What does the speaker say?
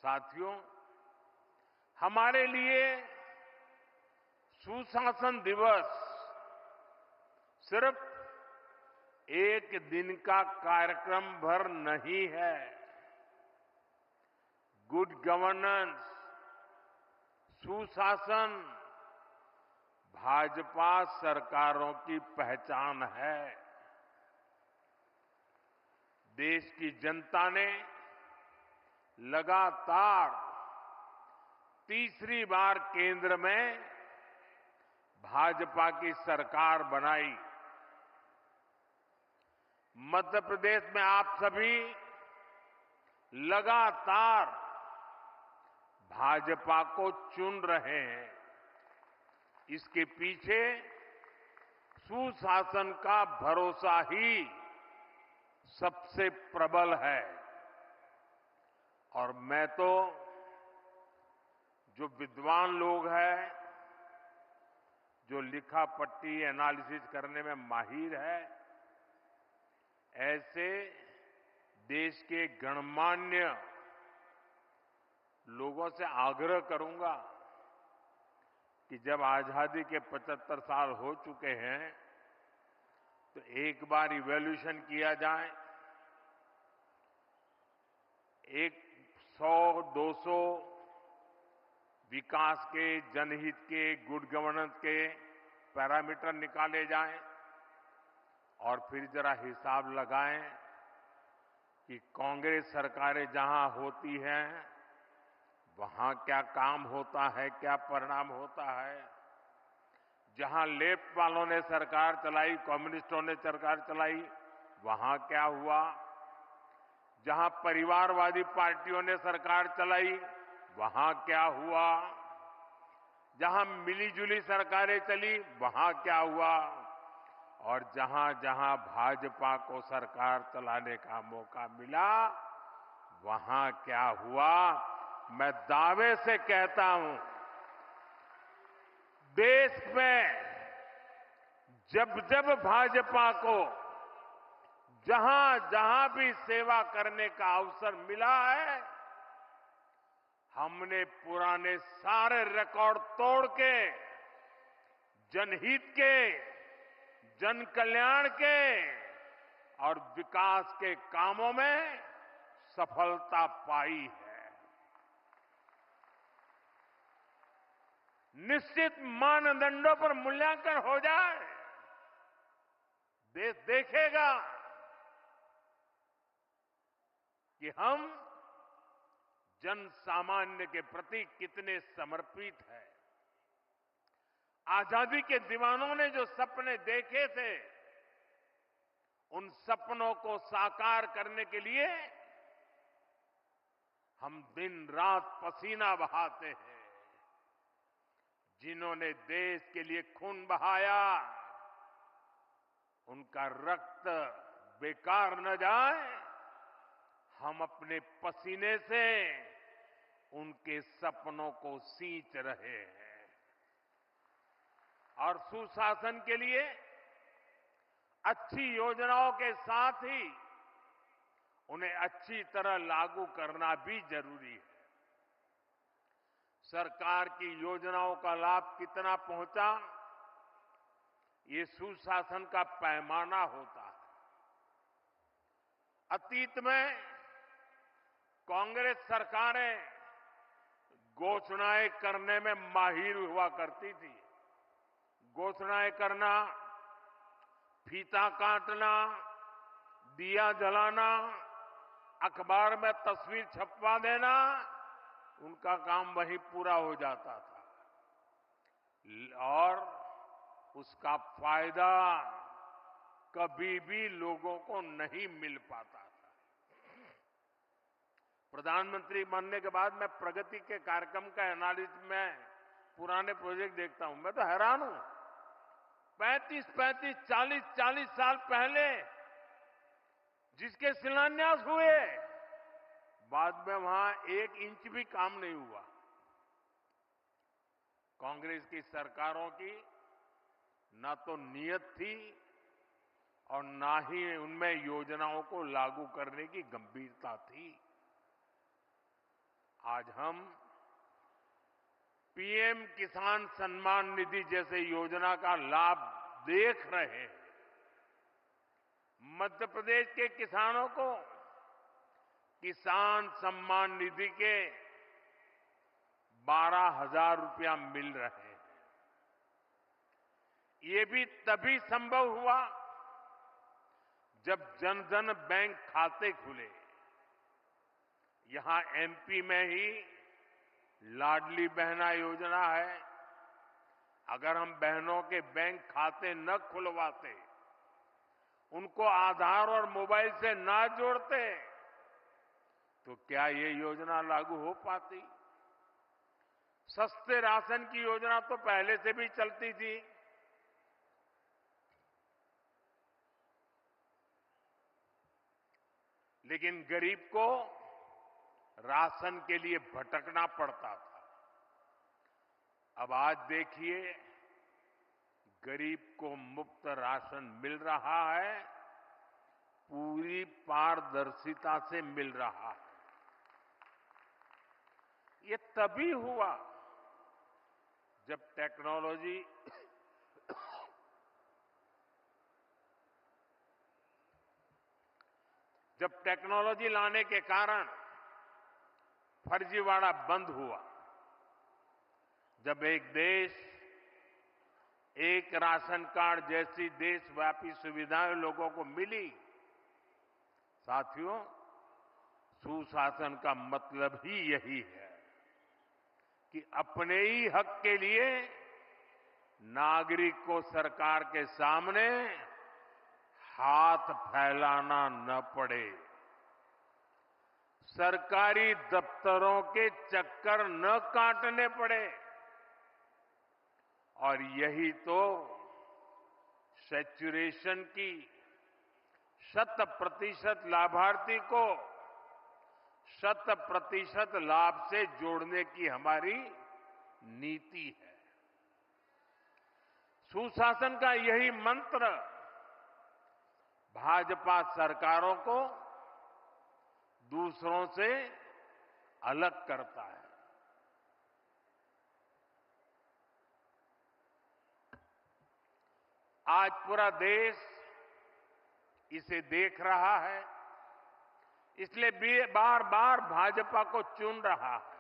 साथियों, हमारे लिए सुशासन दिवस सिर्फ एक दिन का कार्यक्रम भर नहीं है। गुड गवर्नेंस, सुशासन भाजपा सरकारों की पहचान है। देश की जनता ने लगातार तीसरी बार केंद्र में भाजपा की सरकार बनाई। मध्य प्रदेश में आप सभी लगातार भाजपा को चुन रहे हैं। इसके पीछे सुशासन का भरोसा ही सबसे प्रबल है। और मैं तो जो विद्वान लोग हैं, जो लिखा पट्टी एनालिसिस करने में माहिर है, ऐसे देश के गणमान्य लोगों से आग्रह करूंगा कि जब आजादी के 75 साल हो चुके हैं तो एक बार इवैल्यूएशन किया जाए। 100-200 विकास के, जनहित के, गुड गवर्नेंस के पैरामीटर निकाले जाएं और फिर जरा हिसाब लगाएं कि कांग्रेस सरकारें जहां होती हैं वहां क्या काम होता है, क्या परिणाम होता है। जहां लेफ्ट वालों ने सरकार चलाई, कम्युनिस्टों ने सरकार चलाई, वहां क्या हुआ। जहां परिवारवादी पार्टियों ने सरकार चलाई, वहां क्या हुआ। जहां मिलीजुली सरकारें चली, वहां क्या हुआ। और जहां जहां भाजपा को सरकार चलाने का मौका मिला, वहां क्या हुआ। मैं दावे से कहता हूं, देश में जब जब भाजपा को जहां जहां भी सेवा करने का अवसर मिला है, हमने पुराने सारे रिकॉर्ड तोड़ के जनहित के, जन कल्याण के और विकास के कामों में सफलता पाई है। निश्चित मानदंडों पर मूल्यांकन हो जाए, देश देखेगा कि हम जन सामान्य के प्रति कितने समर्पित हैं। आजादी के दीवानों ने जो सपने देखे थे, उन सपनों को साकार करने के लिए हम दिन रात पसीना बहाते हैं। जिन्होंने देश के लिए खून बहाया, उनका रक्त बेकार न जाए, हम अपने पसीने से उनके सपनों को सींच रहे हैं। और सुशासन के लिए अच्छी योजनाओं के साथ ही उन्हें अच्छी तरह लागू करना भी जरूरी है। सरकार की योजनाओं का लाभ कितना पहुंचा, ये सुशासन का पैमाना होता है। अतीत में कांग्रेस सरकारें घोषणाएं करने में माहिर हुआ करती थी। घोषणाएं करना, फीता काटना, दिया जलाना, अखबार में तस्वीर छपवा देना, उनका काम वहीं पूरा हो जाता था और उसका फायदा कभी भी लोगों को नहीं मिल पाता था। प्रधानमंत्री बनने के बाद मैं प्रगति के कार्यक्रम का एनालिसिस में पुराने प्रोजेक्ट देखता हूं, मैं तो हैरान हूं। 35, 40 साल पहले जिसके शिलान्यास हुए, बाद में वहां 1 इंच भी काम नहीं हुआ। कांग्रेस की सरकारों की ना तो नीयत थी और ना ही उनमें योजनाओं को लागू करने की गंभीरता थी। आज हम पीएम किसान सम्मान निधि जैसे योजना का लाभ देख रहे हैं। मध्य प्रदेश के किसानों को किसान सम्मान निधि के 12,000 रुपया मिल रहे हैं। ये भी तभी संभव हुआ जब जन धन बैंक खाते खुले। यहां एमपी में ही लाडली बहना योजना है। अगर हम बहनों के बैंक खाते न खुलवाते, उनको आधार और मोबाइल से ना जोड़ते, तो क्या ये योजना लागू हो पाती? सस्ते राशन की योजना तो पहले से भी चलती थी। लेकिन गरीब को राशन के लिए भटकना पड़ता था। अब आज देखिए, गरीब को मुफ्त राशन मिल रहा है, पूरी पारदर्शिता से मिल रहा है। ये तभी हुआ जब टेक्नोलॉजी लाने के कारण फर्जीवाड़ा बंद हुआ। जब एक देश एक राशन कार्ड जैसी देशव्यापी सुविधाएं लोगों को मिली। साथियों, सुशासन का मतलब ही यही है कि अपने ही हक के लिए नागरिक को सरकार के सामने हाथ फैलाना न पड़े, सरकारी दफ्तरों के चक्कर न काटने पड़े। और यही तो सैचुरेशन की 100% लाभार्थी को 100% लाभ से जोड़ने की हमारी नीति है। सुशासन का यही मंत्र भाजपा सरकारों को दूसरों से अलग करता है। आज पूरा देश इसे देख रहा है, इसलिए बार बार भाजपा को चुन रहा है।